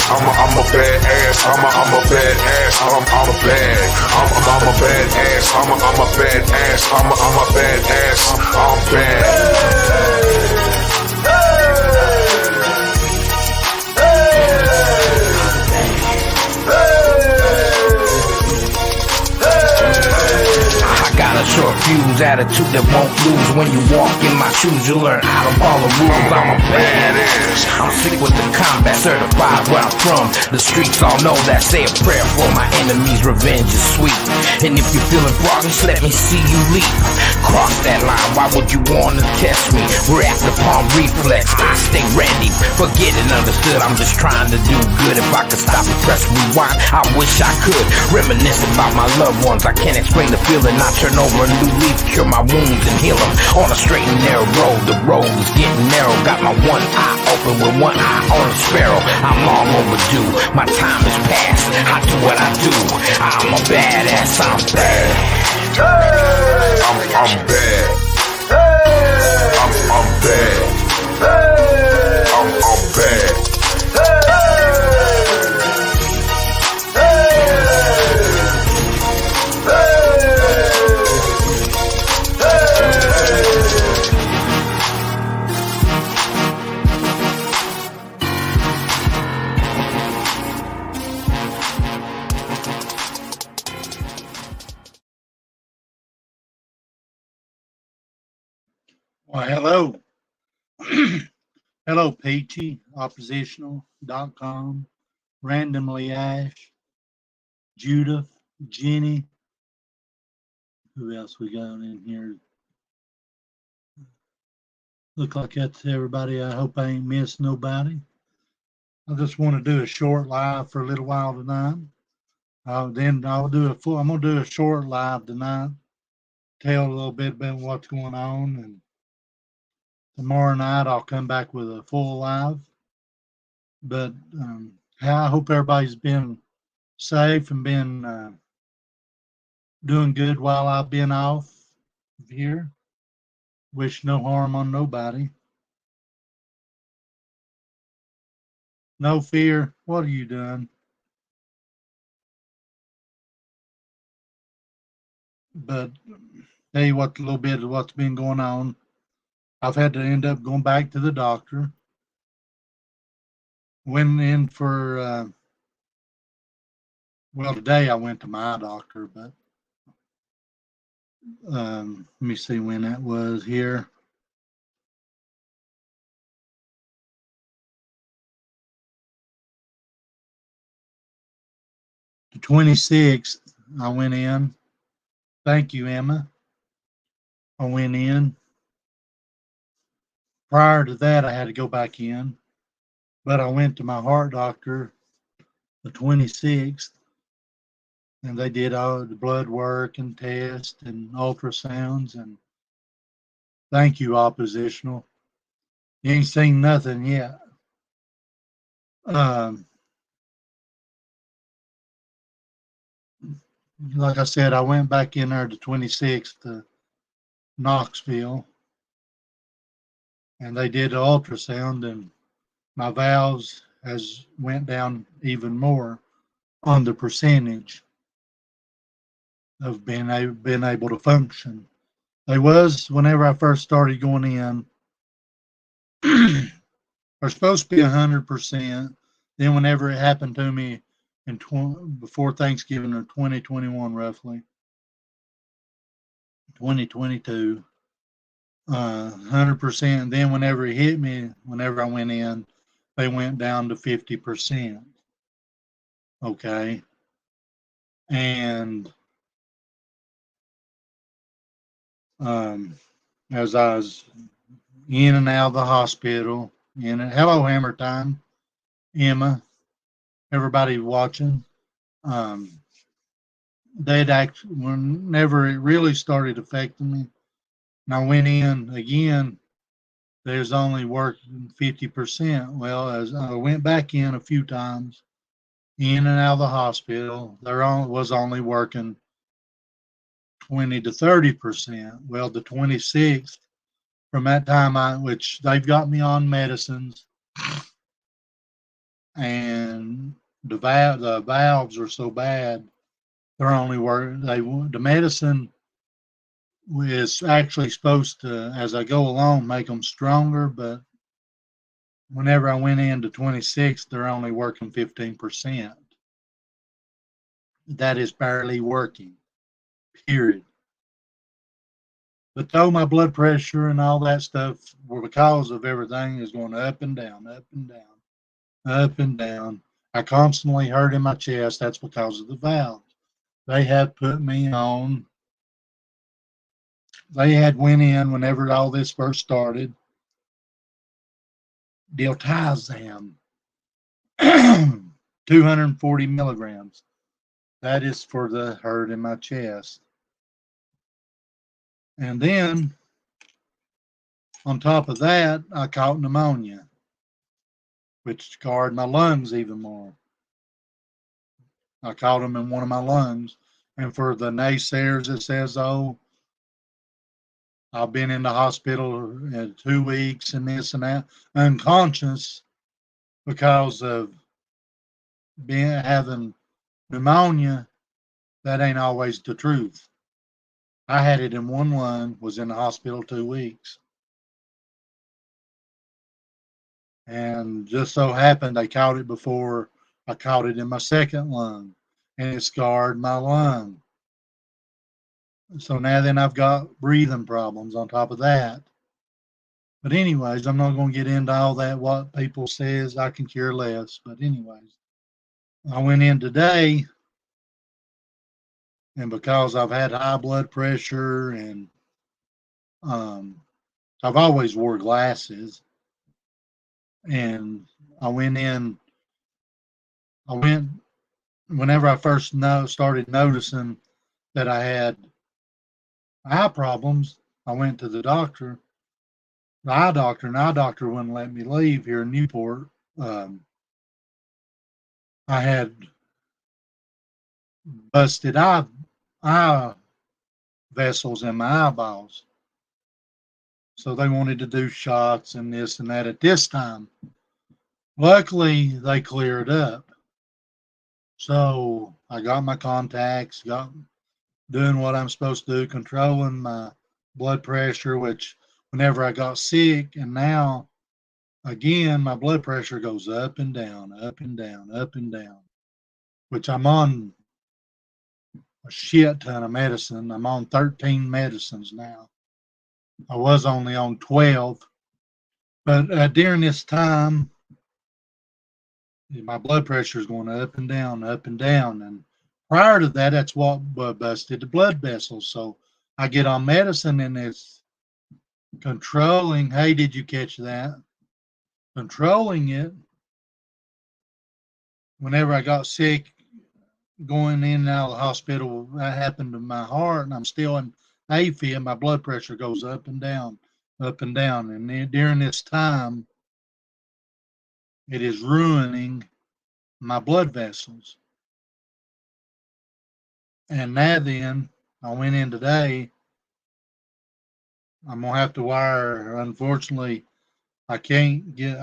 I'm a badass. I'm a badass. I'm a bad. I'm a badass. I'm a badass. I'm a badass. I'm bad. Got a short fuse, attitude that won't lose. When you walk in my shoes, you learn how to follow rules. I'm a badass. I'm sick with the combat, certified where I'm from. The streets all know that. Say a prayer for my enemies, revenge is sweet. And if you're feeling froggy, let me see you leap. Cross that line, why would you wanna test me? React upon reflex, I stay ready. Forget it, understood, I'm just trying to do good. If I could stop and press rewind, I wish I could. Reminisce about my loved ones, I can't explain the feeling. I turn over a new leaf, cure my wounds and heal them. On a straight and narrow road, the road is getting narrow. Got my one eye open with one eye on a sparrow. I'm long overdue, my time is past. I do what I do, I'm a badass, I'm bad. I'm bad. I'm bad. I'm bad. Well, hello. Hello, Peachy, oppositional.com, randomly Ash, Judith, Jenny. Who else we got in here? Look like that's everybody. I hope I ain't missed nobody. I just want to do a short live for a little while tonight. Then I'll do a full. I'm gonna do a short live tonight. Tell a little bit about what's going on, and tomorrow night I'll come back with a full live. But I hope everybody's been safe and been doing good while I've been off here. Wish no harm on nobody. No fear. What are you doing? But tell you what, a little bit of what's been going on. I've had to end up going back to the doctor. Went in for, well, today I went to my doctor, but let me see when that was here. The 26th, I went in. Thank you, Emma. I went in. Prior to that, I had to go back in, but I went to my heart doctor the 26th, and they did all the blood work and tests and ultrasounds. And thank you, oppositional. You ain't seen nothing yet. Like I said, I went back in there the 26th to Knoxville, and they did an ultrasound, and my valves has went down even more on the percentage of being able to function. They was, whenever I first started going in, they're supposed to be 100%. Then whenever it happened to me in before Thanksgiving or 2021, roughly 2022, 100%. Then whenever it hit me, whenever I went in, they went down to 50%. Okay. And as I was in and out of the hospital, hello, Hammer Time, Emma, everybody watching. They'd actually, whenever it really started affecting me, and I went in again, there's only working 50%. Well, as I went back in a few times, in and out of the hospital, was only working 20 to 30%. Well, the 26th, from that time, which they've got me on medicines, and the valves are so bad. They're only the medicine is actually supposed to, as I go along, make them stronger. But whenever I went into 26, they're only working 15%. That is barely working, period. But though my blood pressure and all that stuff were because of everything is going up and down, up and down, up and down. I constantly hurt in my chest. That's because of the valves. They had put me on. They had went in whenever all this first started. Diltiazem, 240 milligrams. That is for the hurt in my chest. And then on top of that, I caught pneumonia, which scarred my lungs even more. I caught them in one of my lungs. And for the naysayers that says, oh, I've been in the hospital in 2 weeks and this and that, unconscious because of having pneumonia, that ain't always the truth. I had it in one lung, was in the hospital 2 weeks. And just so happened they caught it before I caught it in my second lung, and it scarred my lung. So now then I've got breathing problems on top of that. But anyways, I'm not going to get into all that, what people says. I can care less. But anyways, I went in today, and because I've had high blood pressure and I've always wore glasses, and I went whenever I first started noticing that I had eye problems. I went to the eye doctor, and the eye doctor wouldn't let me leave here in Newport. I had busted eye vessels in my eyeballs. So they wanted to do shots and this and that at this time. Luckily, they cleared up. So I got my contacts, got doing what I'm supposed to do, controlling my blood pressure, which whenever I got sick, and now again, my blood pressure goes up and down, up and down, up and down, which I'm on a shit ton of medicine. I'm on 13 medicines now. I was only on 12, but during this time, my blood pressure is going up and down, up and down. And prior to that, that's what busted the blood vessels. So I get on medicine and it's controlling. Hey, did you catch that? Controlling it. Whenever I got sick, going in and out of the hospital, that happened to my heart, and I'm still in AFib. My blood pressure goes up and down, up and down. And then during this time, it is ruining my blood vessels. And now then, I went in today. I'm going to have to wire. Unfortunately, I can't get,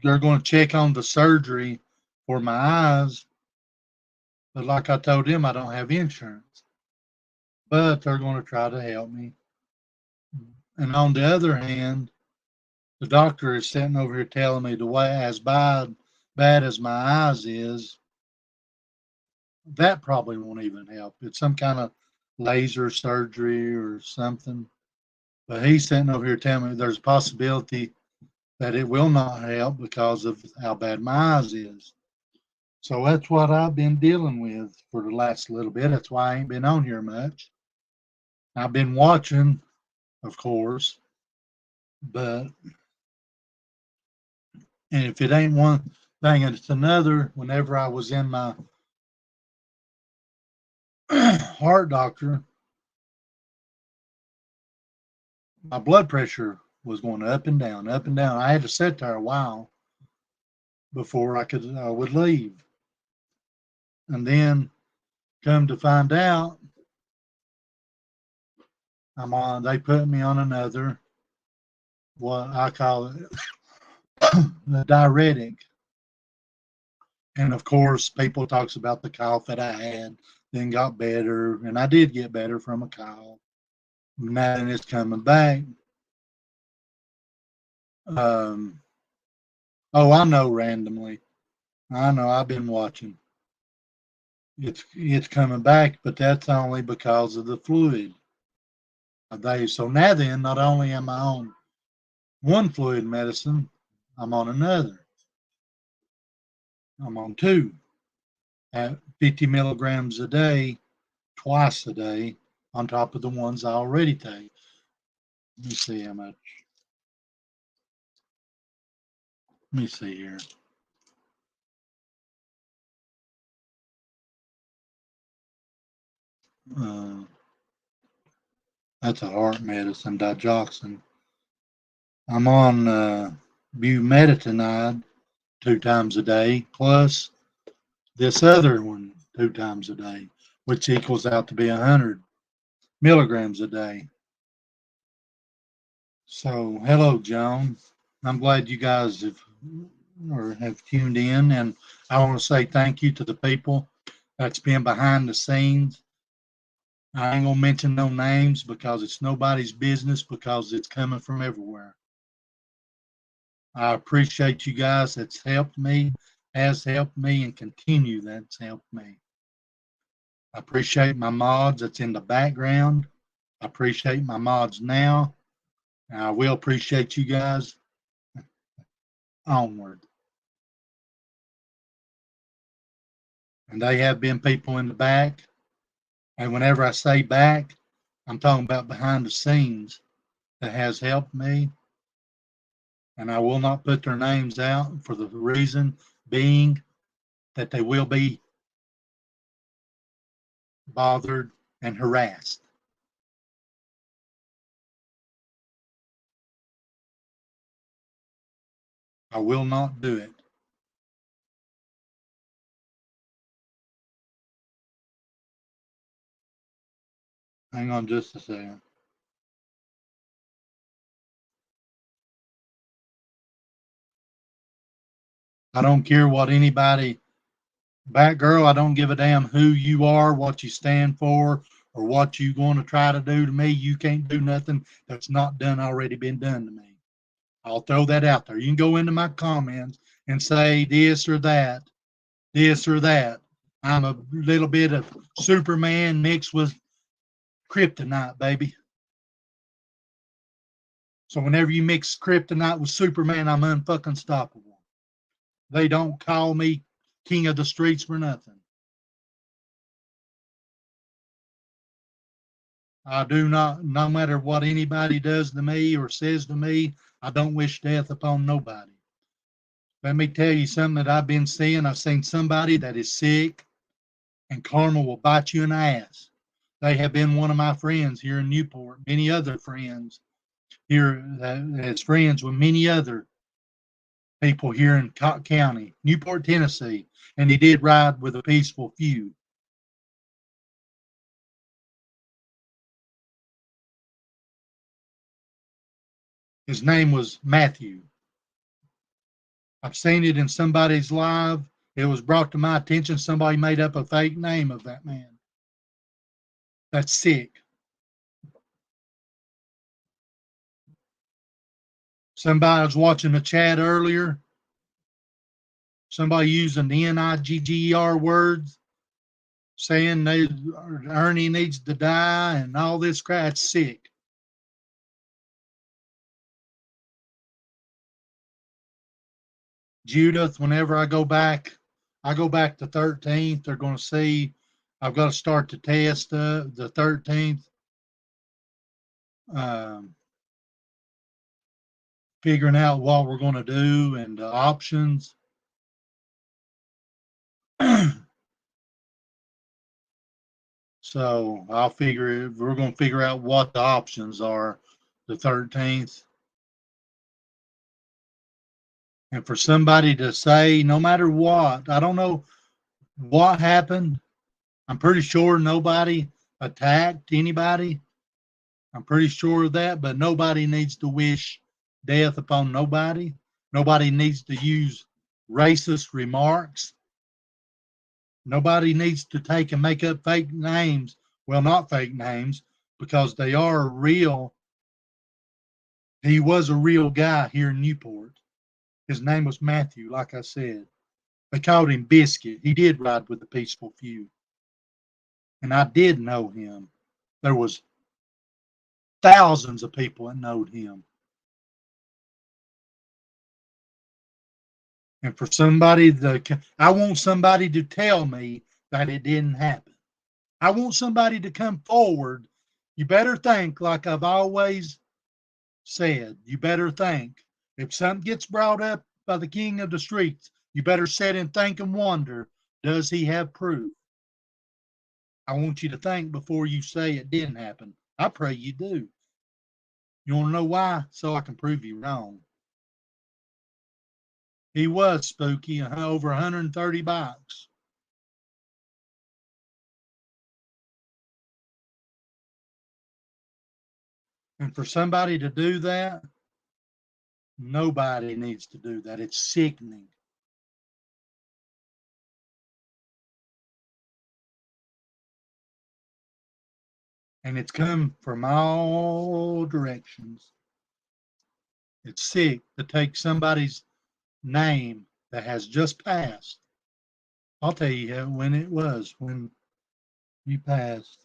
they're going to check on the surgery for my eyes. But like I told them, I don't have insurance. But they're going to try to help me. And on the other hand, the doctor is sitting over here telling me the way as bad as my eyes is, that probably won't even help. It's some kind of laser surgery or something. But he's sitting over here telling me there's a possibility that it will not help because of how bad my eyes is. So that's what I've been dealing with for the last little bit. That's why I ain't been on here much. I've been watching, of course, but and if it ain't one thing, it's another. Whenever I was in my heart doctor, my blood pressure was going up and down, up and down. I had to sit there a while before I would leave. And then come to find out, they put me on another, what I call it, the diuretic. And of course, people talks about the cough that I had, then got better, and I did get better from a cough. Now that it's coming back. Um, oh, I know randomly. I know I've been watching. It's coming back, but that's only because of the fluid. So now then, not only am I on one fluid medicine, I'm on another. I'm on two at 50 milligrams a day, twice a day, on top of the ones I already take. Let me see how much. Let me see here. That's a heart medicine, digoxin. I'm on bumetanide 2 times a day, plus this other one 2 times a day, which equals out to be 100 milligrams a day. So, hello, Joan. I'm glad you guys have tuned in, and I want to say thank you to the people that's been behind the scenes. I ain't gonna mention no names because it's nobody's business, because it's coming from everywhere. I appreciate you guys. That's helped me, has helped me, and continue that's helped me. I appreciate my mods that's in the background. I appreciate my mods now. And I will appreciate you guys onward. And they have been people in the back. And whenever I say back, I'm talking about behind the scenes that has helped me. And I will not put their names out for the reason being that they will be bothered and harassed. I will not do it. Hang on just a second. I don't care what anybody, Batgirl, I don't give a damn who you are, what you stand for, or what you going to try to do to me. You can't do nothing that's not done already been done to me. I'll throw that out there. You can go into my comments and say this or that, this or that. I'm a little bit of Superman mixed with kryptonite, baby. So whenever you mix kryptonite with Superman, I'm unfucking stoppable. They don't call me king of the streets for nothing. I do not, no matter what anybody does to me or says to me, I don't wish death upon nobody. Let me tell you something that I've been seeing. I've seen somebody that is sick and karma will bite you in the ass. They have been one of my friends here in Newport, many other friends here as friends with many other people here in Cotton County, Newport, Tennessee, and he did ride with a peaceful few. His name was Matthew. I've seen it in somebody's live. It was brought to my attention. Somebody made up a fake name of that man. That's sick. Somebody was watching the chat earlier. Somebody using the NIGGER words, saying Ernie needs to die and all this crap. It's sick. Judith, whenever I go back the 13th. They're going to see. I've got to start the test the 13th. Figuring out what we're going to do and the options. So we're going to figure out what the options are the 13th. And for somebody to say, no matter what, I don't know what happened. I'm pretty sure nobody attacked anybody. I'm pretty sure of that, but nobody needs to wish death upon nobody. Nobody needs to use racist remarks Nobody needs to take and make up fake names. Well, not fake names, because they are real. He was a real guy here in Newport. His name was Matthew, like I said. They called him Biscuit. He did ride with the Peaceful Few. And I did know him. There was thousands of people that knowed him. And for somebody I want somebody to tell me that it didn't happen. I want somebody to come forward. You better think, like I've always said, you better think. If something gets brought up by the king of the streets, you better sit and think and wonder, does he have proof? I want you to think before you say it didn't happen. I pray you do. You want to know why? So I can prove you wrong. He was spooky, over 130 bucks. And for somebody to do that, nobody needs to do that. It's sickening. And it's come from all directions. It's sick to take somebody's name that has just passed. I'll tell you when it was, when you passed.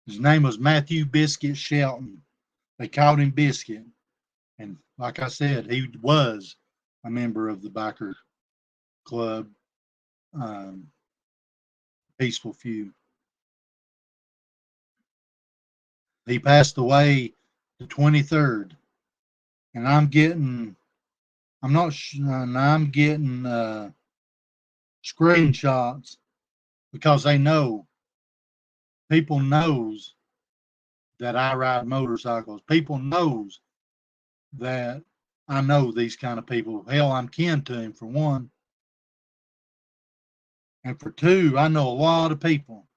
His name was Matthew Biscuit Shelton. They called him Biscuit. And like I said, he was a member of the biker club, Peaceful Few. He passed away the 23rd. And I'm getting screenshots because people knows that I ride motorcycles. People knows that I know these kind of people. Hell, I'm kin to him for one. And for two, I know a lot of people.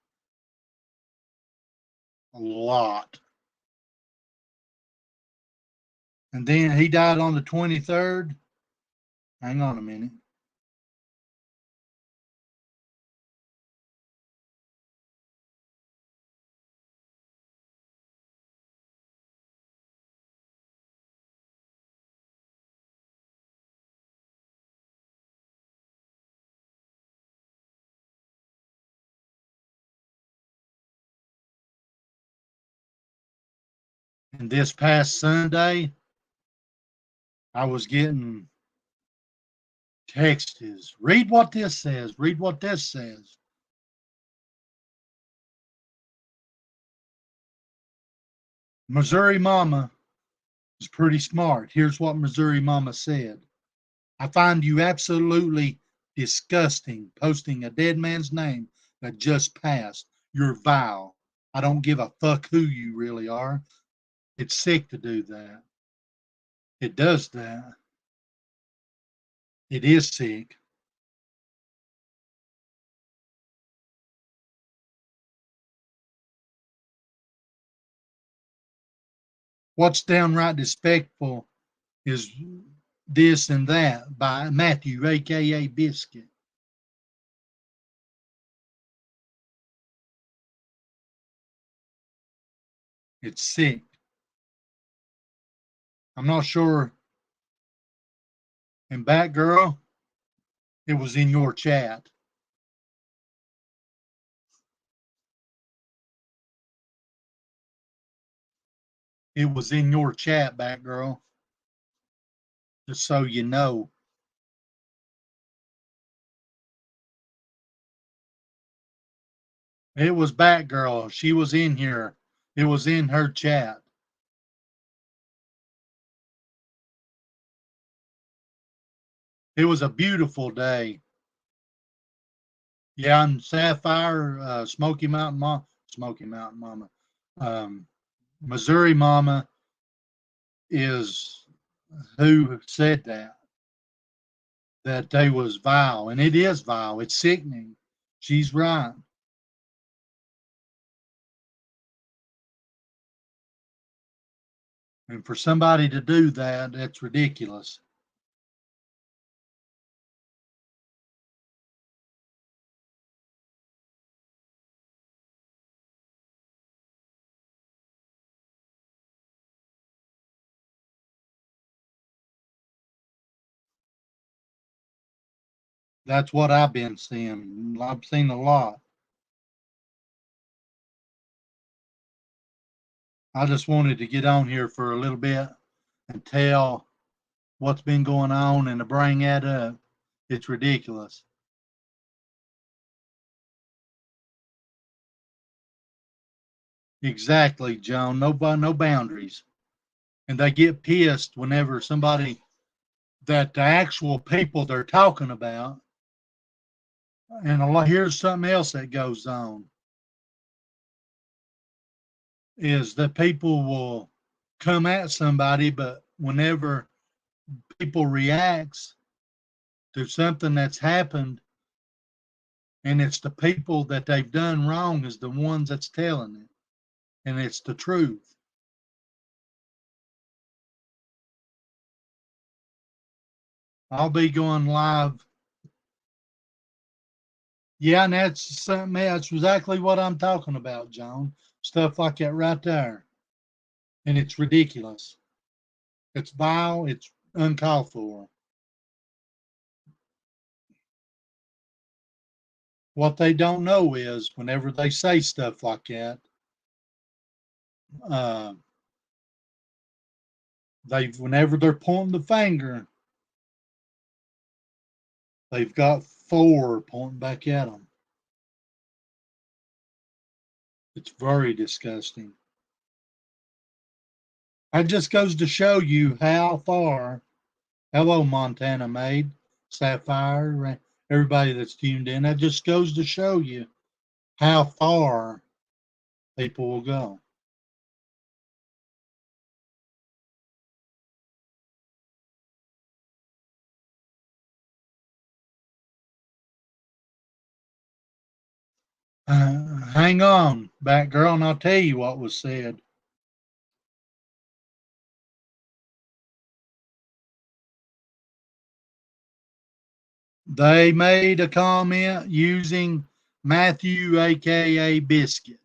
A lot. And then he died on the 23rd. Hang on a minute. And this past Sunday, I was getting texts. Read what this says. Read what this says. Missouri Mama is pretty smart. Here's what Missouri Mama said. I find you absolutely disgusting posting a dead man's name that just passed. You're vile. I don't give a fuck who you really are. It's sick to do that. It does that. It is sick. What's downright despicable is this and that by Matthew, aka Biscuit. It's sick. I'm not sure. And Batgirl, it was in your chat. It was in your chat, Batgirl. Just so you know. It was Batgirl. She was in here. It was in her chat. It was a beautiful day. Yeah, and Sapphire, Smoky Mountain Mama. Missouri Mama is who said that. that they was vile, and it is vile. It's sickening. She's right. And for somebody to do that, that's ridiculous. That's what I've been seeing. I've seen a lot. I just wanted to get on here for a little bit and tell what's been going on and to bring that up. It's ridiculous. Exactly, John. No boundaries. And they get pissed whenever somebody that the actual people they're talking about. And here's something else that goes on is that people will come at somebody, but whenever people reacts to something that's happened, and it's the people that they've done wrong is the ones that's telling it, and it's the truth. I'll be going live. Yeah, and that's something. That's exactly what I'm talking about, John. Stuff like that right there, and it's ridiculous. It's vile. It's uncalled for. What they don't know is whenever they say stuff like that, uh, whenever they're pointing the finger, they've got four pointing back at them. It's very disgusting. That just goes to show you how far. Hello, Montana Maid, Sapphire, everybody that's tuned in. That just goes to show you how far people will go. Hang on, Batgirl, and I'll tell you what was said. They made a comment using Matthew, aka Biscuit.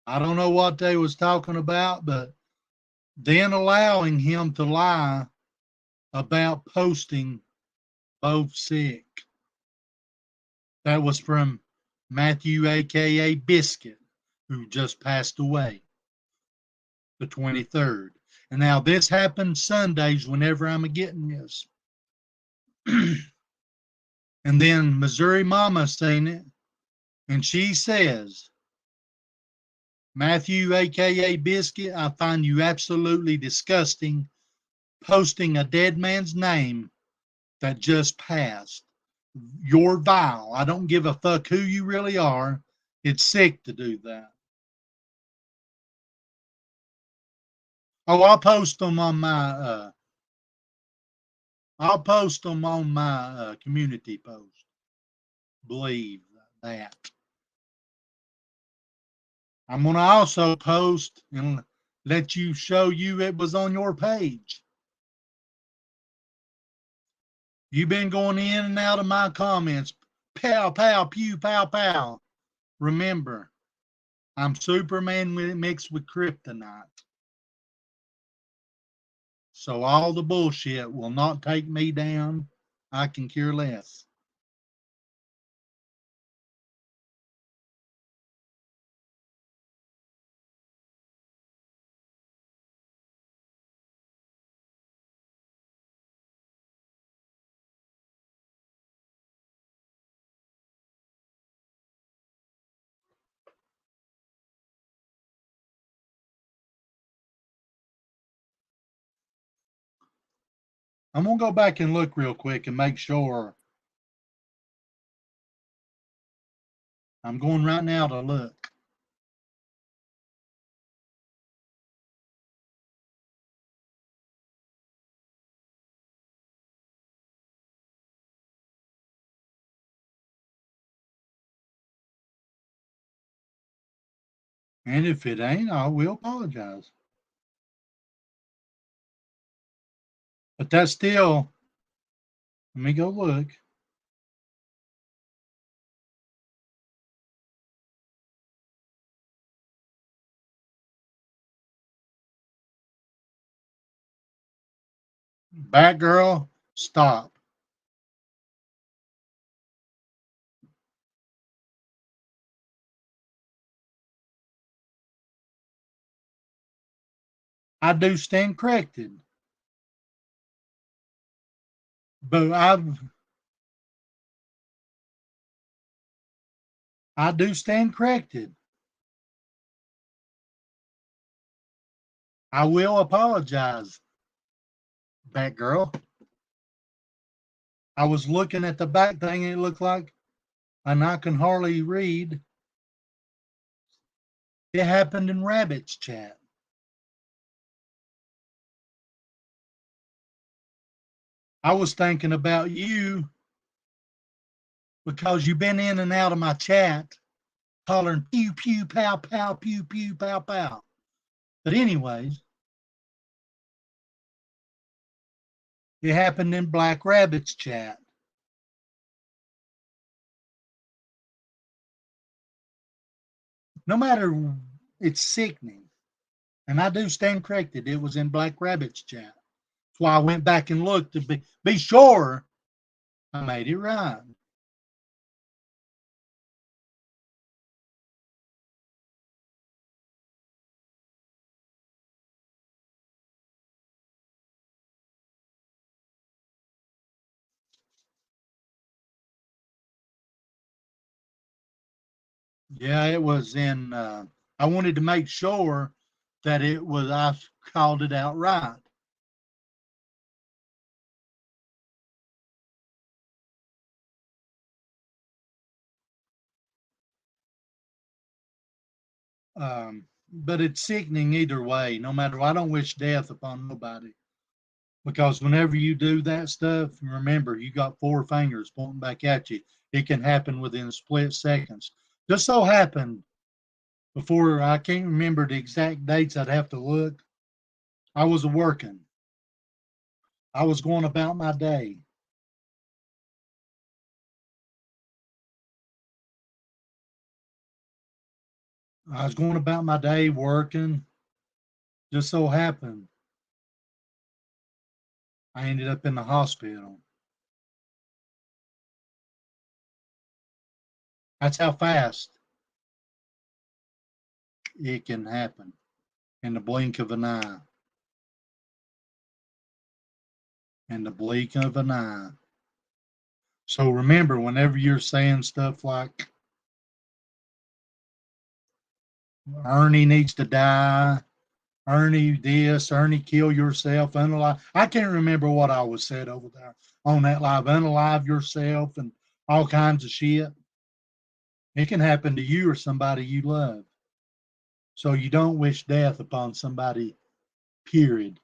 I don't know what they was talking about, but then allowing him to lie about posting both sick. That was from Matthew, aka Biscuit, who just passed away the 23rd. And now this happens Sundays whenever I'm getting this. And then Missouri Mama seen it, and she says, Matthew, aka Biscuit, I find you absolutely disgusting posting a dead man's name that just passed. You're vile. I don't give a fuck who you really are. It's sick to do that. Oh, I'll post them on my community post. Believe that. I'm gonna also post and let you show you it was on your page. You've been going in and out of my comments. Pow, pow, pew, pow, pow. Remember, I'm Superman mixed with kryptonite. So all the bullshit will not take me down. I can care less. I'm going to go back and look real quick and make sure. I'm going right now to look. And if it ain't, I will apologize. But that's still, let me go look. Batgirl, stop. I do stand corrected. But I do stand corrected. I will apologize, Batgirl. I was looking at the back thing and it looked like, and I can hardly read. It happened in Rabbit's chat. I was thinking about you because you've been in and out of my chat hollering pew, pew, pow, pow, pew, pew, pow, pow. But, anyways, it happened in Black Rabbit's chat. No matter, it's sickening. And I do stand corrected. It was in Black Rabbit's chat. That's why I went back and looked to be sure I made it right. Yeah, it was in, I wanted to make sure that it was, I called it out right. But it's sickening either way, no matter what. I don't wish death upon nobody because whenever you do that stuff, remember, you got four fingers pointing back at you. It can happen within split seconds. Just so happened before, I can't remember the exact dates, I'd have to look. I was working, I was going about my day. I was going about my day working. Just so happened I ended up in the hospital. That's how fast it can happen in the blink of an eye. In the blink of an eye. So remember, whenever you're saying stuff like Ernie needs to die, Ernie this, Ernie kill yourself, unalive. I can't remember what I was said over there on that live. Unalive yourself and all kinds of shit. It can happen to you or somebody you love. So you don't wish death upon somebody, period.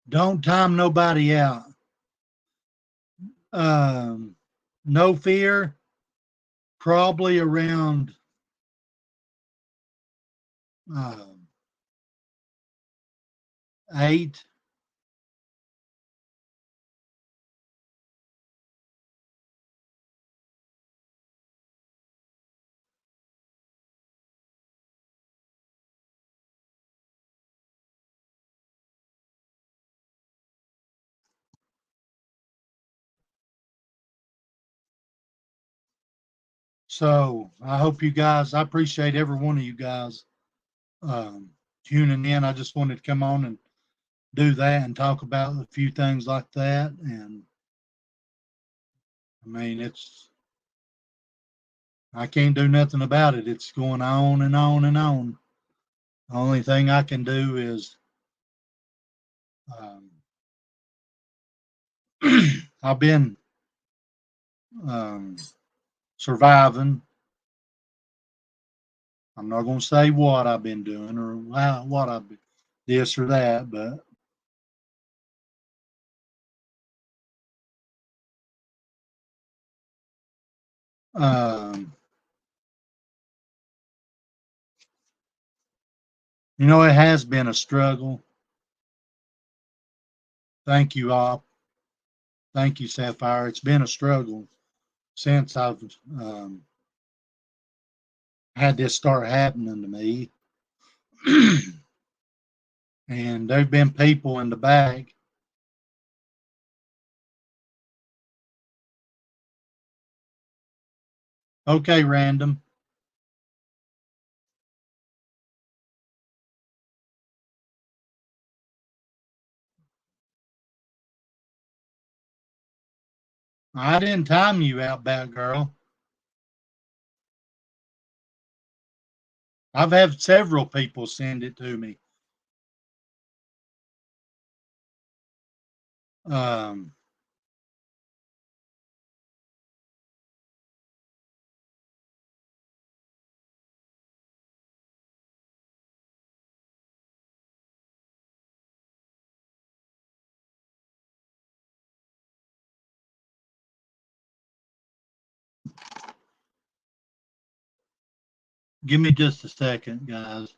Don't time nobody out. Um, no fear, probably around uh, 8. So I hope you guys, I appreciate every one of you guys tuning in. I just wanted to come on and do that and talk about a few things like that. And I mean, I can't do nothing about it. It's going on and on and on. The only thing I can do is um, I've been surviving. I'm not going to say what I've been doing or what I've been this or that, but um, it has been a struggle. Thank you, Op. Thank you, Sapphire. It's been a struggle since I've um, had this start happening to me. And there've been people in the back. Okay, random. I didn't time you out, bad girl. I've had several people send it to me. Um, Give me just a second, guys.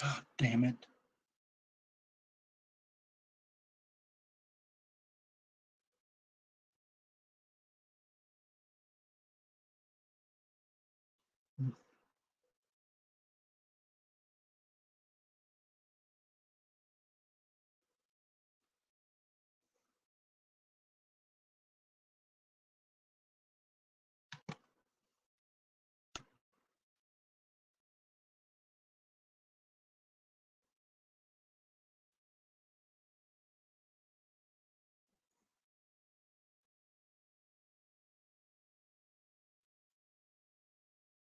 God damn it.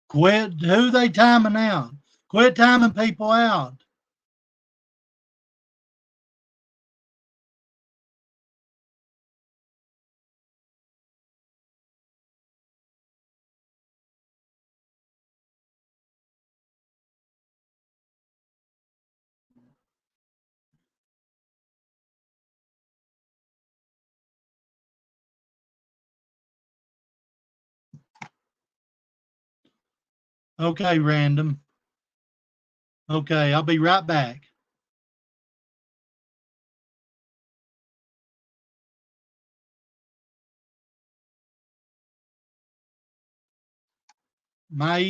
Quit. Who they timing out? Quit timing people out. Okay, random. Okay, I'll be right back.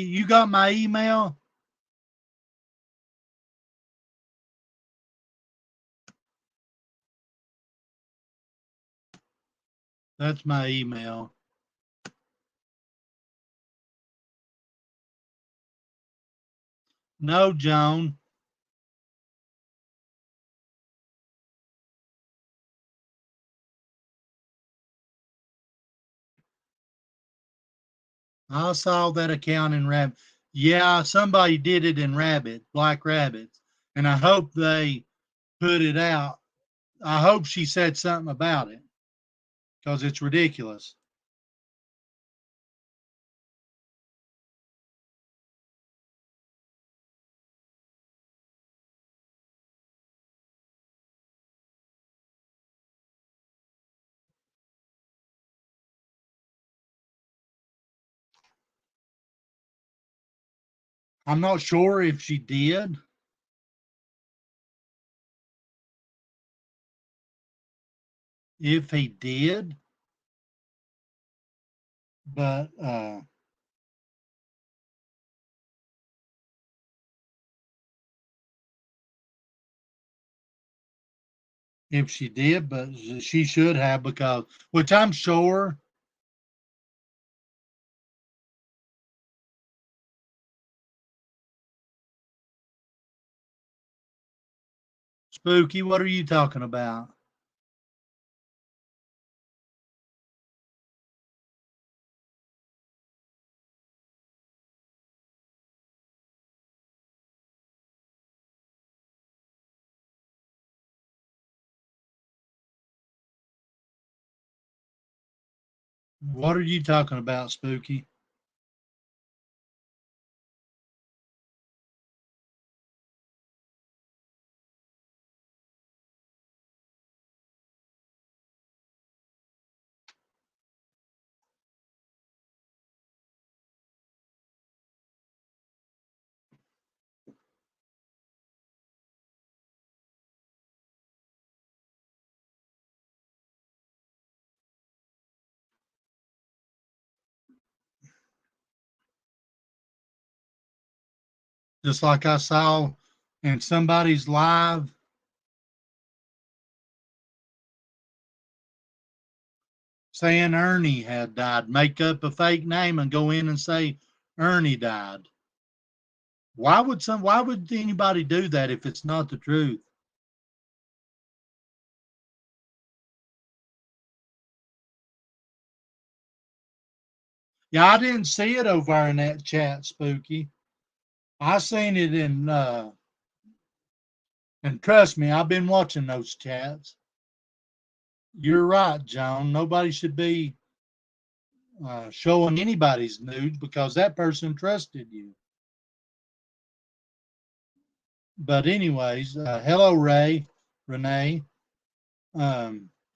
You got my email? That's my email. No, Joan. I saw that account in Rabbit. Yeah, somebody did it in Rabbit, Black Rabbits, and I hope they put it out. I hope she said something about it because it's ridiculous. I'm not sure if she did. If he did, but if she did, but she should have because, which I'm sure. Spooky, what are you talking about? What are you talking about, Spooky? Just like I saw in somebody's live saying Ernie had died, make up a fake name and go in and say Ernie died. Why would anybody do that if it's not the truth? Yeah, I didn't see it over in that chat, Spooky. I seen it in and trust me, I've been watching those chats. You're right, John. Nobody should be showing anybody's nudes because that person trusted you. But anyways, hello, Renee.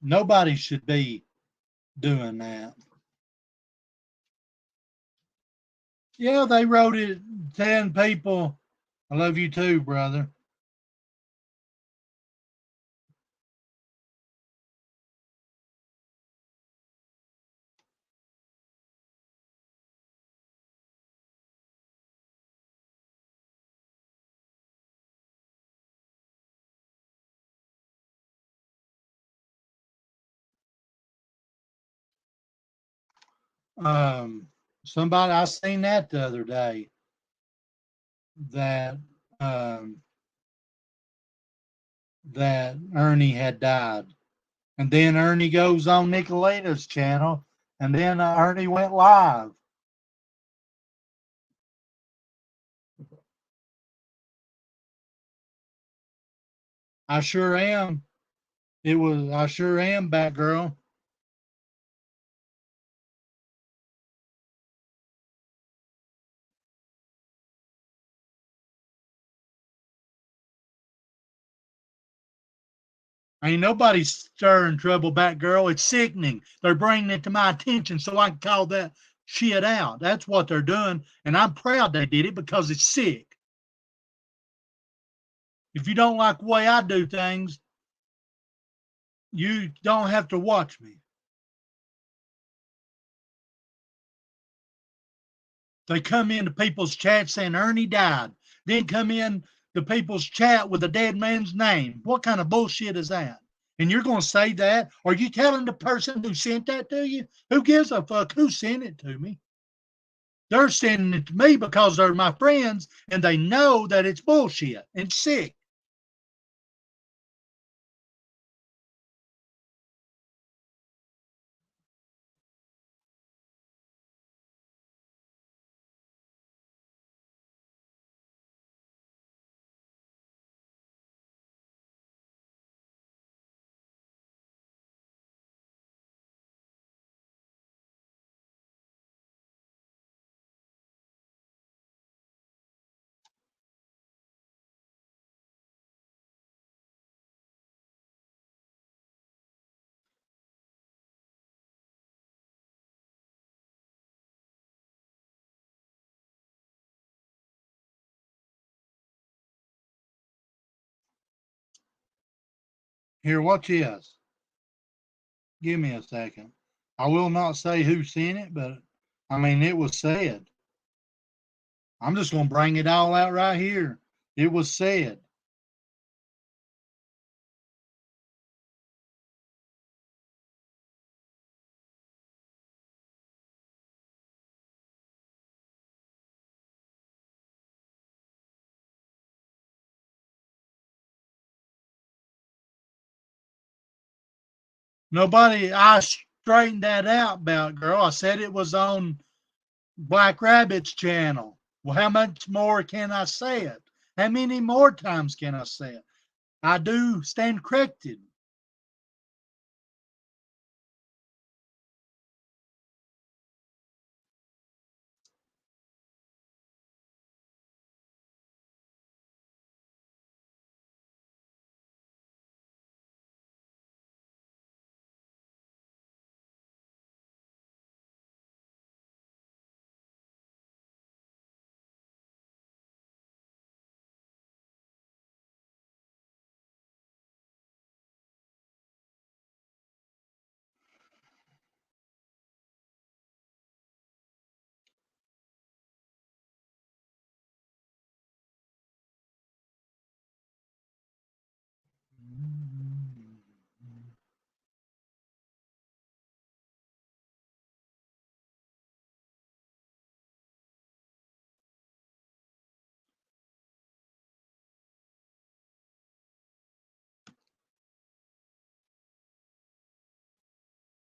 Nobody should be doing that. Yeah, they wrote it. 10 people. I love you too, brother. Um, somebody I seen that the other day that um, that Ernie had died. And then Ernie goes on Nicolina's channel, and then Ernie went live. I sure am. I sure am, Batgirl. Ain't nobody stirring trouble, Batgirl. It's sickening. They're bringing it to my attention so I can call that shit out. That's what they're doing. And I'm proud they did it because it's sick. If you don't like the way I do things, you don't have to watch me. They come into people's chat saying Ernie died, then come in the people's chat with a dead man's name. What kind of bullshit is that? And you're going to say that? Are you telling the person who sent that to you? Who gives a fuck who sent it to me? They're sending it to me because they're my friends and they know that it's bullshit and sick. Here, watch this. Give me a second. I will not say who sent it, but I mean, it was said. I'm just going to bring it all out right here. It was said. Nobody, I straightened that out about, girl. I said it was on Black Rabbit's channel. Well, how much more can I say it? How many more times can I say it? I do stand corrected.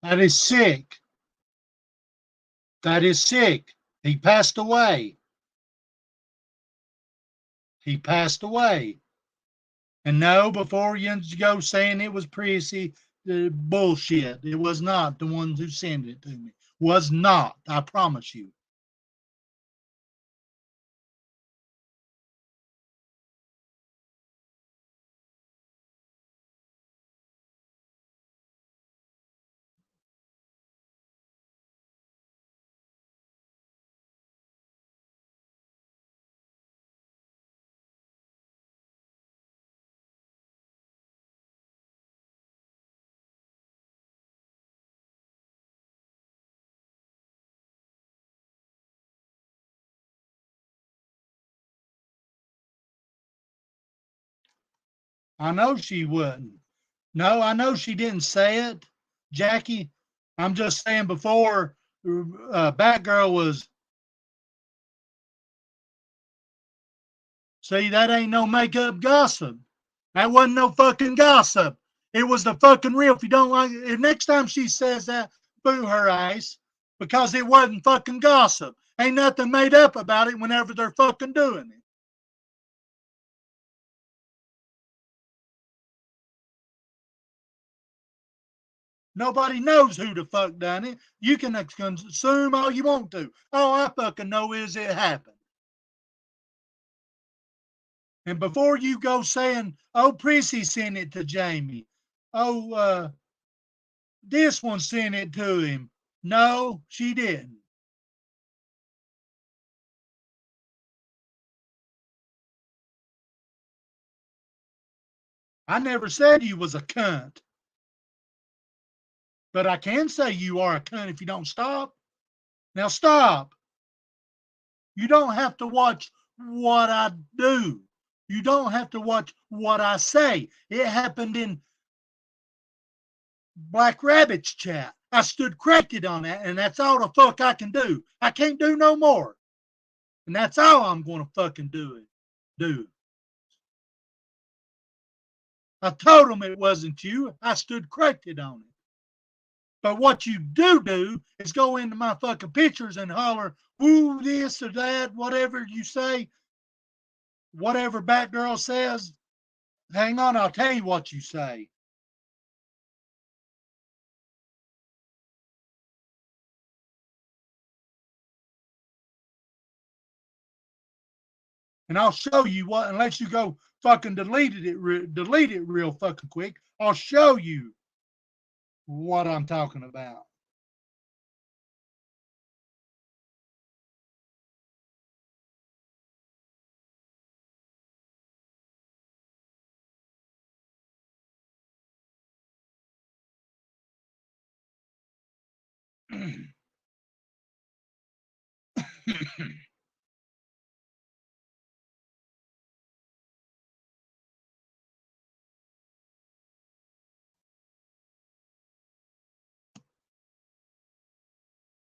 That is sick. That is sick. He passed away. He passed away. And no, before you go saying it was Prissy, bullshit. It was not the ones who sent it to me. Was not. I promise you. I know she wouldn't. No, I know she didn't say it, Jackie. I'm just saying before Batgirl was. See, that ain't no makeup gossip. That wasn't no fucking gossip. It was the fucking real. If you don't like it, next time she says that, boo her ass because it wasn't fucking gossip. Ain't nothing made up about it whenever they're fucking doing it. Nobody knows who the fuck done it. You can assume all you want to. All I fucking know is it happened. And before you go saying, oh, Prissy sent it to Jamie. Oh, this one sent it to him. No, she didn't. I never said you was a cunt. But I can say you are a cunt if you don't stop. Now stop. You don't have to watch what I do. You don't have to watch what I say. It happened in Black Rabbit's chat. I stood corrected on that, and that's all the fuck I can do. I can't do no more. And that's all I'm going to fucking do. I told them it wasn't you. I stood corrected on it. But what you do is go into my fucking pictures and holler, woo, this or that, whatever you say, whatever Batgirl says. Hang on, I'll tell you what you say. And I'll show you what, unless you go fucking delete it real fucking quick, I'll show you what I'm talking about.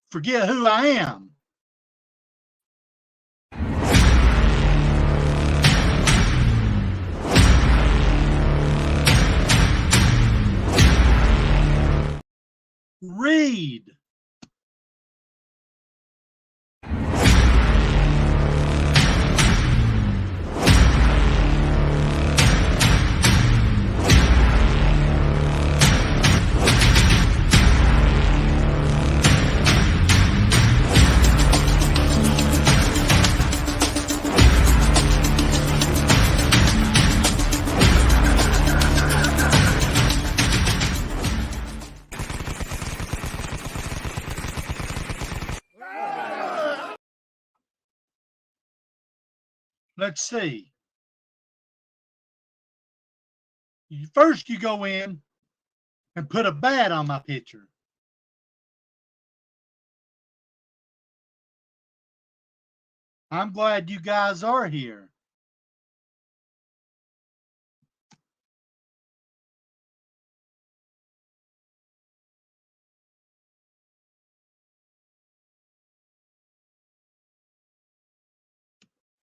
Forget who I am. Read. Let's see. First, you go in and put a bat on my picture. I'm glad you guys are here.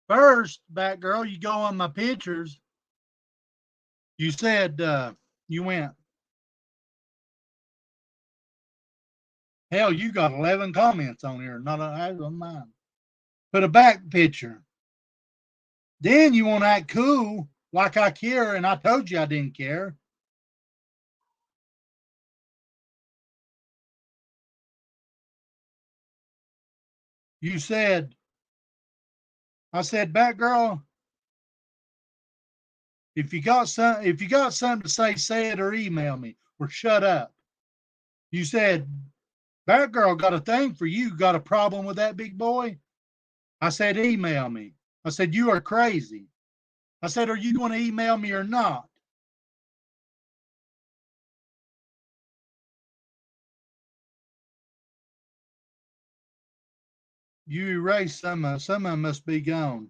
First, Batgirl, you go on my pictures. You said you went. Hell, you got 11 comments on here. Not on mine. Put a back picture. Then you want to act cool, like I care, and I told you I didn't care. You said, I said, Batgirl, if you got something to say it or email me or shut up. You said, Batgirl got a thing for you. Got a problem with that big boy? I said, email me. I said, you are crazy. I said, are you going to email me or not? You erased some of them must be gone.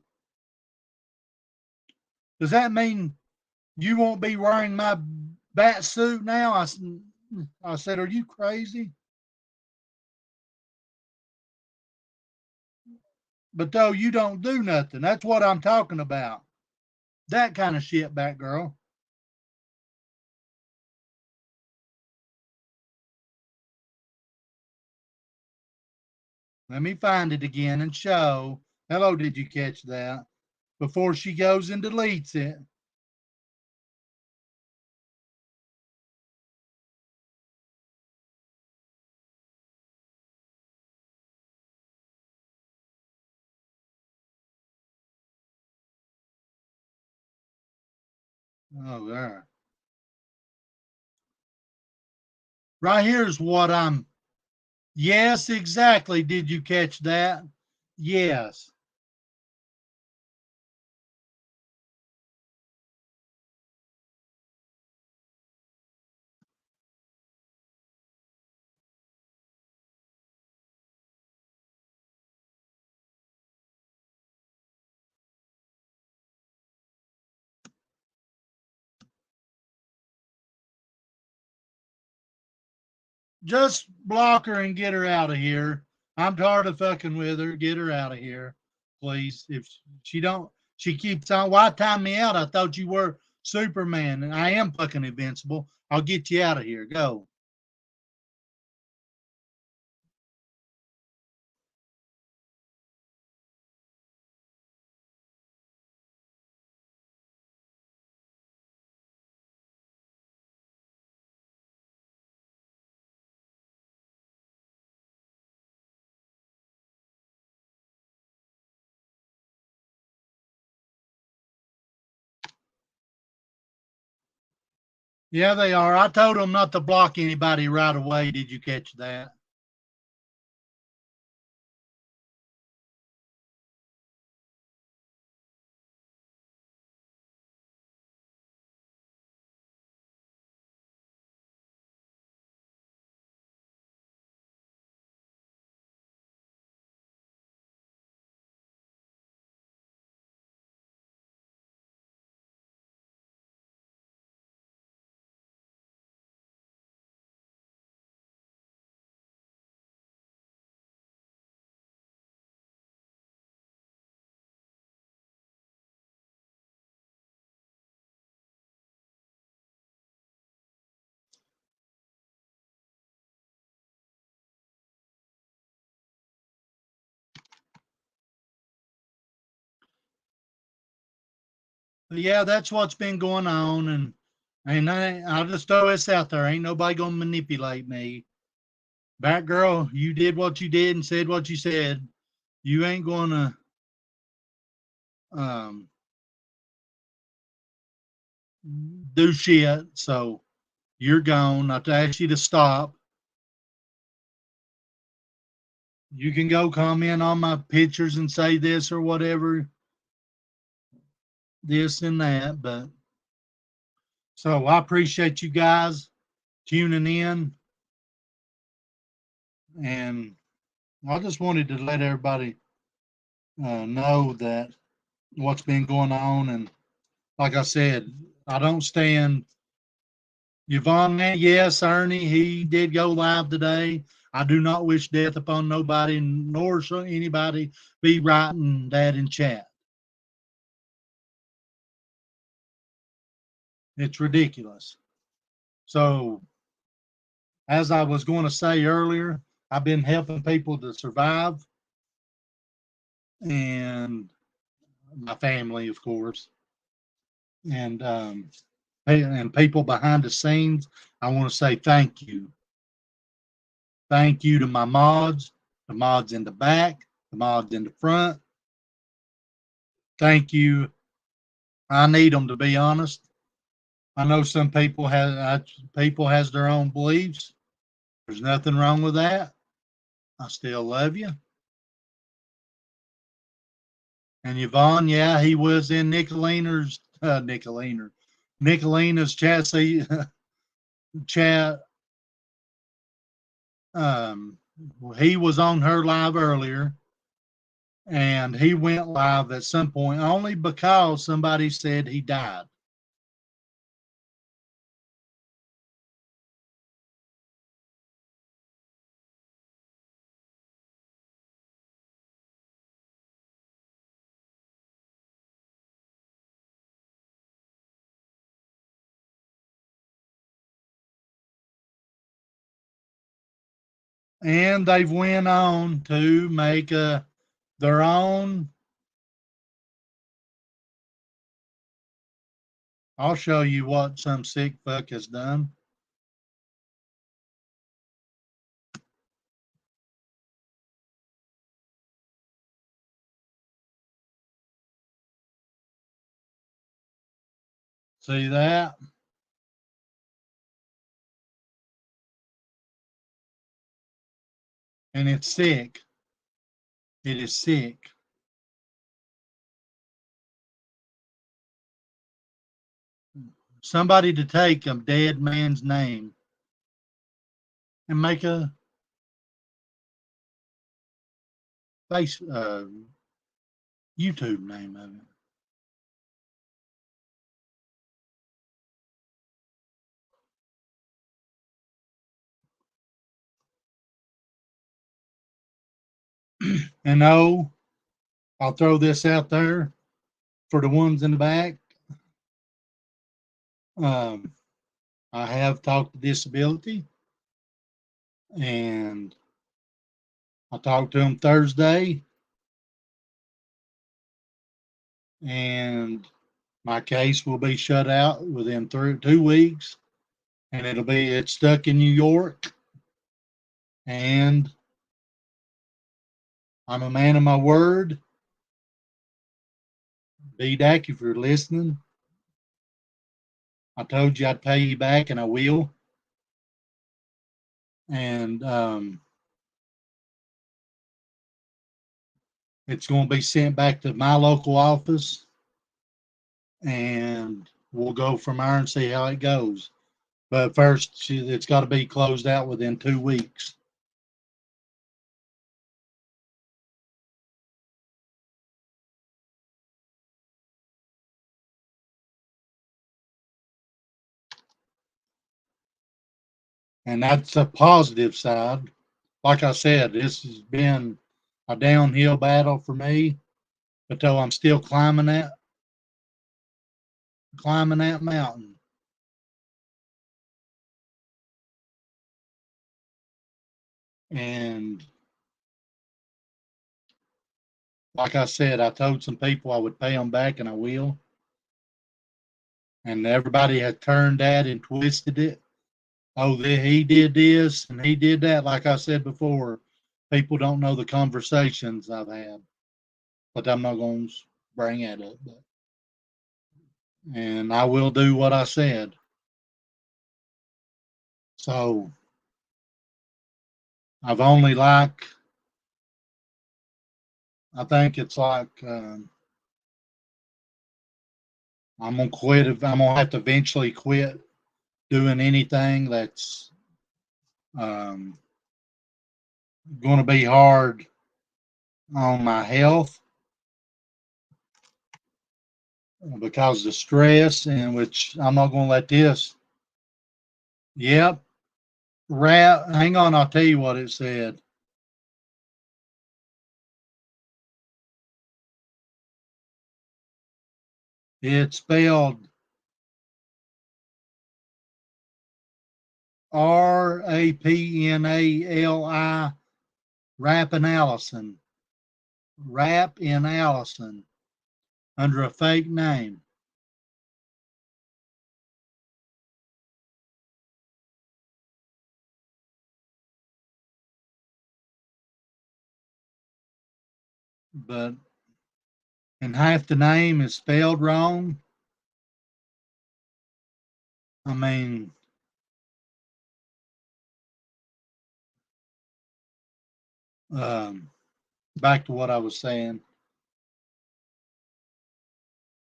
Does that mean you won't be wearing my bat suit now? I said, are you crazy? But though you don't do nothing, that's what I'm talking about. That kind of shit, Batgirl. Let me find it again and show. Hello, did you catch that? Before she goes and deletes it. Oh, there. Right here's what I'm. Yes, exactly. Did you catch that? Yes. Just block her and get her out of here. I'm tired of fucking with her. Get her out of here, please. If she don't, she keeps on. Why time me out? I thought you were Superman, and I am fucking invincible. I'll get you out of here. Go. Yeah, they are. I told them not to block anybody right away. Did you catch that? But yeah, that's what's been going on, and I'll just throw this out there: ain't nobody gonna manipulate me. Batgirl, you did what you did and said what you said. You ain't gonna um, do shit. So you're gone. I have to ask you to stop. You can go comment on my pictures and say this or whatever, this and that. But so I appreciate you guys tuning in. And I just wanted to let everybody know that what's been going on. And like I said, I don't stand Yvonne. Yes, Ernie, he did go live today. I do not wish death upon nobody, nor shall anybody be writing that in chat. It's ridiculous. So, as I was going to say earlier, I've been helping people to survive, and my family, of course, and people behind the scenes. I want to say thank you. Thank you to my mods, the mods in the back, the mods in the front. Thank you. I need them, to be honest. I know some people has their own beliefs. There's nothing wrong with that. I still love you. And Yvonne, yeah, he was in Nicolina's chassis chat. He was on her live earlier, and he went live at some point only because somebody said he died. And they've went on to make their own. I'll show you what some sick fuck has done. See that? And it's sick. It is sick. Somebody to take a dead man's name and make a face YouTube name of it. And oh, I'll throw this out there for the ones in the back. I have talked to disability, and I talked to him Thursday, and my case will be shut out within 2 weeks, and it's stuck in New York. And I'm a man of my word. BDAC, if you're listening, I told you I'd pay you back, and I will. And it's going to be sent back to my local office, and we'll go from there and see how it goes. But first, it's got to be closed out within 2 weeks. And that's a positive side. Like I said, this has been a downhill battle for me until I'm still climbing that mountain. And like I said, I told some people I would pay them back, and I will. And everybody had turned that and twisted it. Oh, he did this and he did that. Like I said before, people don't know the conversations I've had, but I'm not going to bring it up. And I will do what I said. So I've only I think it's like, I'm going to quit. I'm going to have to eventually quit doing anything that's going to be hard on my health because of the stress, and which I'm not going to let this. Yep. Hang on, I'll tell you what it said. It's spelled Rapnali, Rapin Allison, under a fake name. But, and half the name is spelled wrong. I mean, back to what I was saying.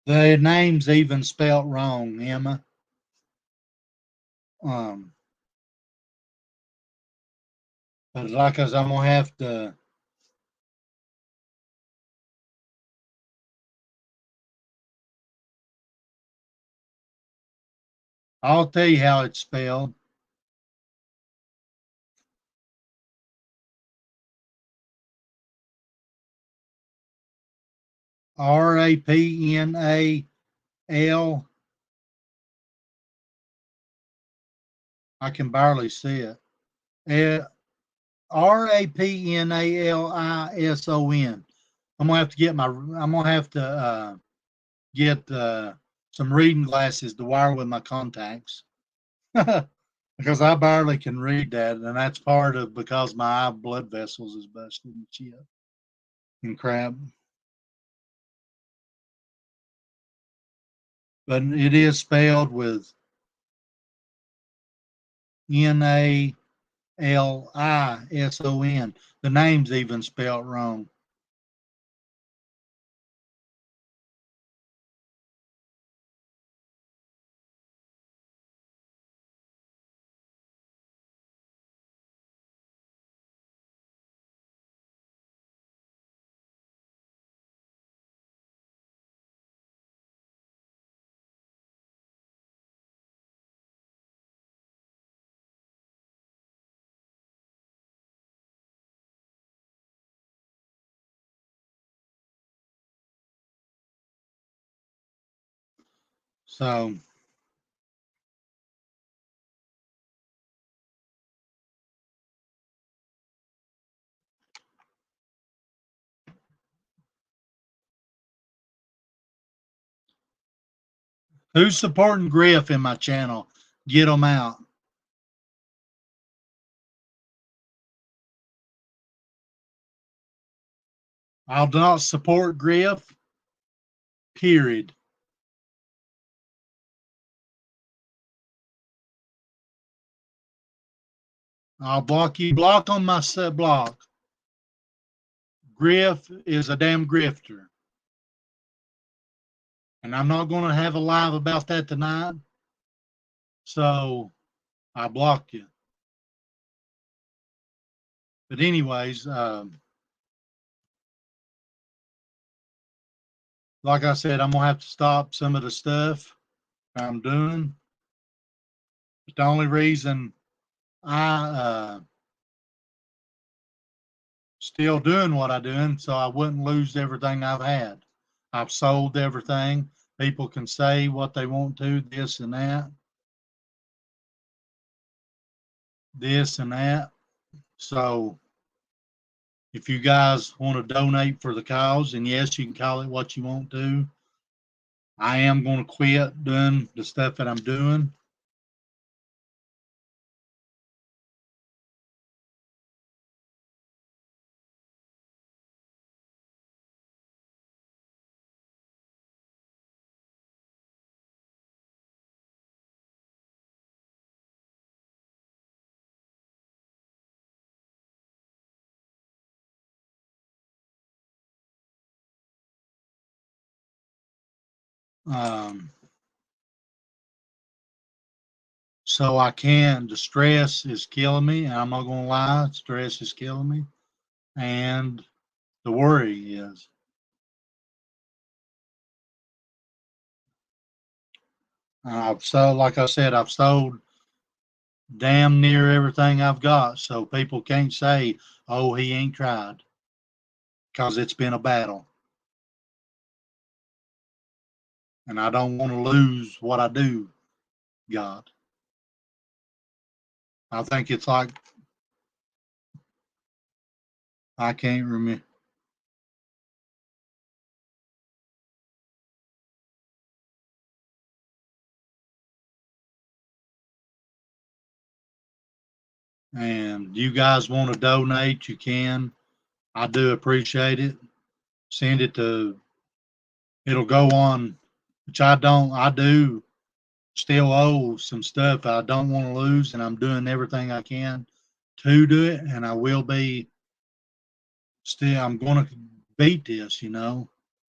The name's even spelled wrong, Emma. But like I said, I'm gonna have to. I'll tell you how it's spelled. Rapnal. I can barely see it. Rapnalison. I'm gonna have to get some reading glasses to wire with my contacts because I barely can read that, and that's part of because my blood vessels is busted and shit and crap. But it is spelled with Nalison. The name's even spelled wrong. So who's supporting Griff in my channel? Get them out. I'll not support Griff. Period. I'll block you. Block on my set block. Griff is a damn grifter. And I'm not going to have a live about that tonight. So I blocked you. But anyways, like I said, I'm going to have to stop some of the stuff I'm doing. But the only reason I still doing what I'm doing, so I wouldn't lose everything I've had. I've sold everything. People can say what they want to, this and that. This and that. So if you guys want to donate for the cause, and yes, you can call it what you want to. I am going to quit doing the stuff that I'm doing. Um, so I can. The stress is killing me. I'm not going to lie. Stress is killing me. And the worry is. I've sold, like I said, I've sold damn near everything I've got. So people can't say, oh, he ain't tried, because it's been a battle. And I don't want to lose what I do got. I think it's like, I can't remember. And you guys want to donate, you can. I do appreciate it. Send it to, it'll go on, which I do still owe some stuff I don't want to lose, and I'm doing everything I can to do it, and I will be still, I'm going to beat this, you know.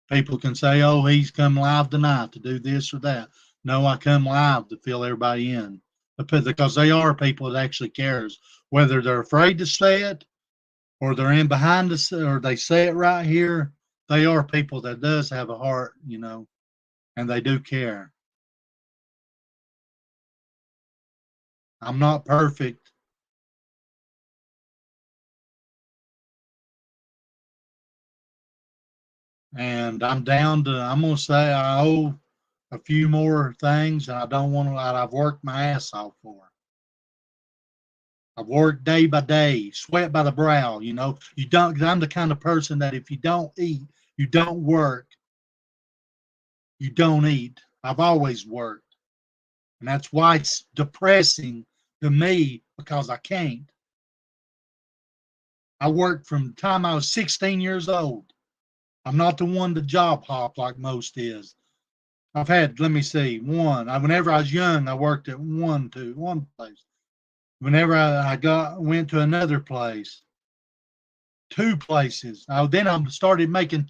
People can say, oh, he's come live tonight to do this or that. No, I come live to fill everybody in, because they are people that actually cares, whether they're afraid to say it or they're in behind us or they say it right here. They are people that does have a heart, you know, and they do care. I'm not perfect, and I'm down to, I'm going to say I owe a few more things, and I don't want to, I've worked my ass off for. I've worked day by day, sweat by the brow. You know, you don't, because I'm the kind of person that if you don't eat, you don't work, you don't eat. I've always worked. And that's why it's depressing to me, because I can't. I worked from the time I was 16 years old. I'm not the one to job hop like most is. I've had, let me see, whenever I was young, I worked at one place. Whenever went to another place, two places. Then I started making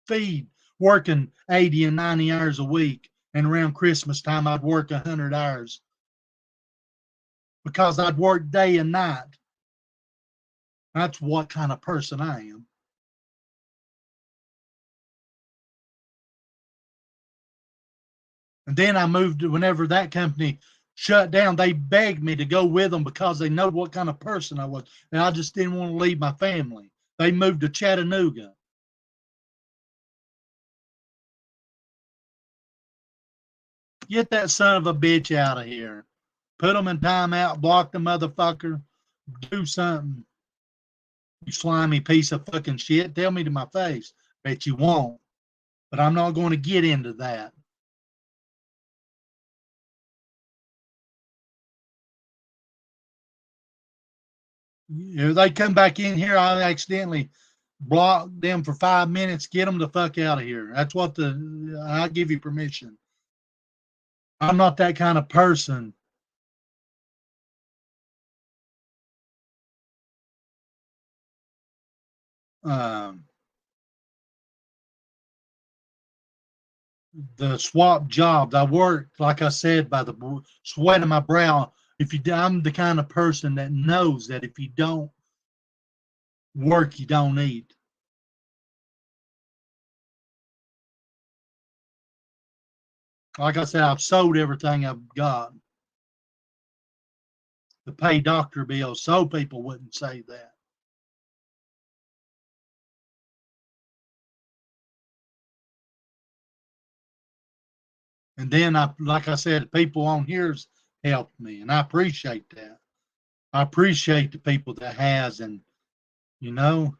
feed, working 80 and 90 hours a week. And around Christmas time, I'd work 100 hours because I'd work day and night. That's what kind of person I am. And then I moved to, whenever that company shut down, they begged me to go with them because they know what kind of person I was. And I just didn't want to leave my family. They moved to Chattanooga. Get that son of a bitch out of here. Put them in timeout, block the motherfucker, do something. You slimy piece of fucking shit. Tell me to my face. Bet you won't. But I'm not going to get into that. If they come back in here, I accidentally block them for 5 minutes. Get them the fuck out of here. That's what I give you permission. I'm not that kind of person. The swap jobs, I worked, like I said, by the sweat of my brow. I'm the kind of person that knows that if you don't work, you don't eat. Like I said, I've sold everything I've got to pay doctor bills, so people wouldn't say that. And then like I said, people on here's helped me, and I appreciate that. I appreciate the people that has, and you know,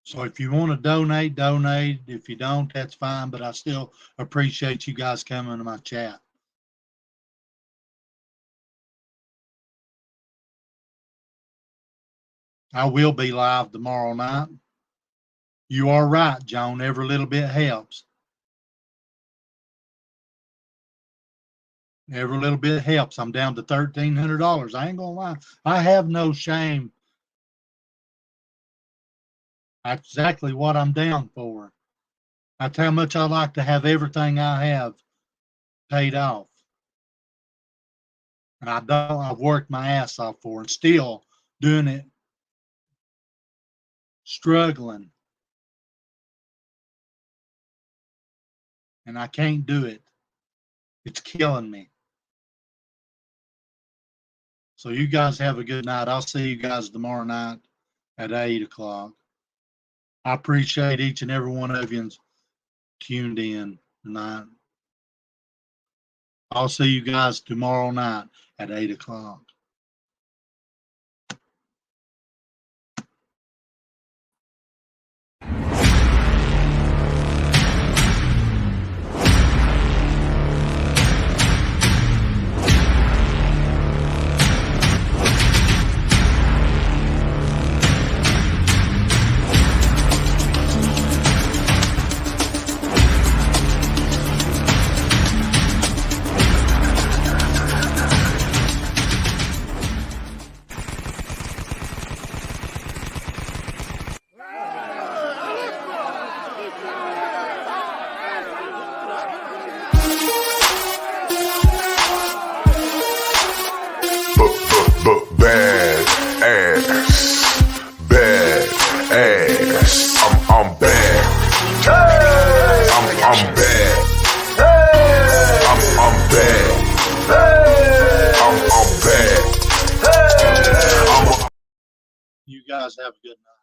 So if you want to donate, donate. If you don't, that's fine. But I still appreciate you guys coming to my chat. I will be live tomorrow night. You are right, John. Every little bit helps. Every little bit helps. I'm down to $1,300. I ain't gonna lie. I have no shame. That's exactly what I'm down for. That's how much I like to have everything I have paid off. And I've worked my ass off for and still doing it, struggling. And I can't do it. It's killing me. So you guys have a good night. I'll see you guys tomorrow night at 8 o'clock. I appreciate each and every one of you tuned in tonight. I'll see you guys tomorrow night at 8 o'clock. Bad ass. I'm bad. I'm bad. I'm bad. I'm bad. You guys have a good night.